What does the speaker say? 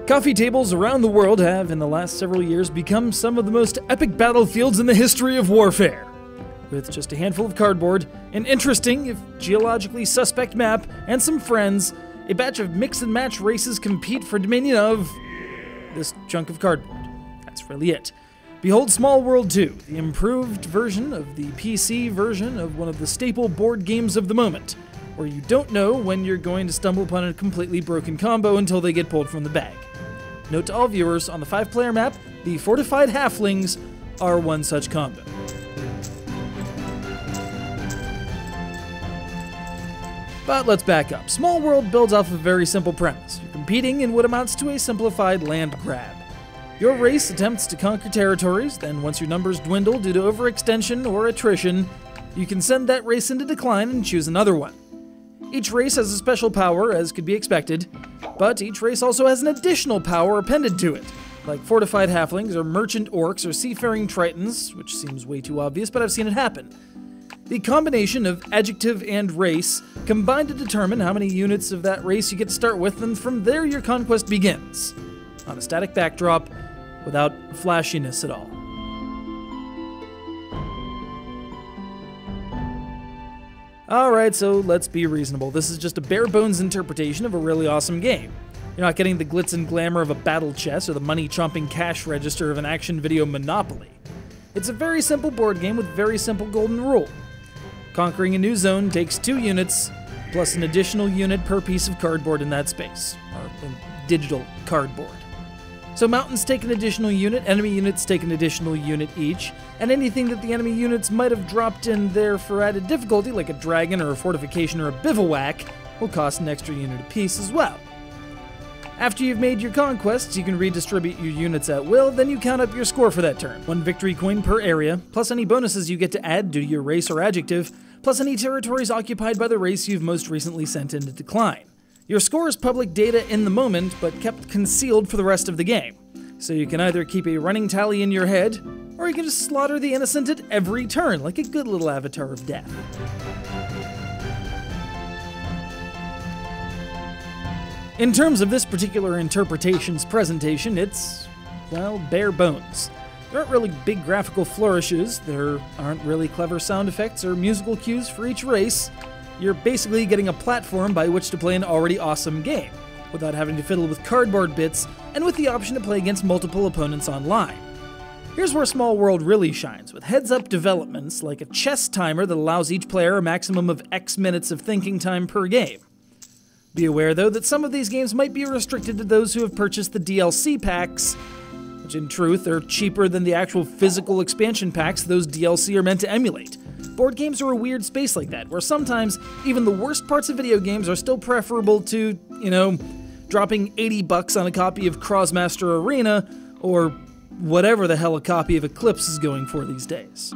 Coffee tables around the world have, in the last several years, become some of the most epic battlefields in the history of warfare. With just a handful of cardboard, an interesting, if geologically suspect map, and some friends, a batch of mix-and-match races compete for dominion of this chunk of cardboard. That's really it. Behold Small World 2, the improved version of the PC version of one of the staple board games of the moment, where you don't know when you're going to stumble upon a completely broken combo until they get pulled from the bag. Note to all viewers, on the 5-player map, the fortified halflings are one such combo. But let's back up. Small World builds off a very simple premise. You're competing in what amounts to a simplified land grab. Your race attempts to conquer territories, then once your numbers dwindle due to overextension or attrition, you can send that race into decline and choose another one. Each race has a special power, as could be expected, but each race also has an additional power appended to it, like fortified halflings or merchant orcs or seafaring tritons, which seems way too obvious, but I've seen it happen. The combination of adjective and race combine to determine how many units of that race you get to start with, and from there your conquest begins, on a static backdrop, without flashiness at all. Alright, so let's be reasonable. This is just a bare-bones interpretation of a really awesome game. You're not getting the glitz and glamour of a battle chess or the money-chomping cash register of an action video Monopoly. It's a very simple board game with very simple golden rule. Conquering a new zone takes 2 units, plus an additional unit per piece of cardboard in that space, or digital cardboard. So mountains take an additional unit, enemy units take an additional unit each, and anything that the enemy units might have dropped in there for added difficulty, like a dragon or a fortification or a bivouac, will cost an extra unit apiece as well. After you've made your conquests, you can redistribute your units at will, then you count up your score for that turn. 1 victory coin per area, plus any bonuses you get to add due to your race or adjective, plus any territories occupied by the race you've most recently sent into decline. Your score is public data in the moment, but kept concealed for the rest of the game. So you can either keep a running tally in your head, or you can just slaughter the innocent at every turn, like a good little avatar of death. In terms of this particular interpretation's presentation, it's, well, bare bones. There aren't really big graphical flourishes, there aren't really clever sound effects or musical cues for each race. You're basically getting a platform by which to play an already awesome game, without having to fiddle with cardboard bits, and with the option to play against multiple opponents online. Here's where Small World really shines, with heads-up developments like a chess timer that allows each player a maximum of X minutes of thinking time per game. Be aware, though, that some of these games might be restricted to those who have purchased the DLC packs, which in truth are cheaper than the actual physical expansion packs those DLC are meant to emulate. Board games are a weird space like that, where sometimes even the worst parts of video games are still preferable to, dropping $80 on a copy of Crossmaster Arena, or whatever the hell a copy of Eclipse is going for these days.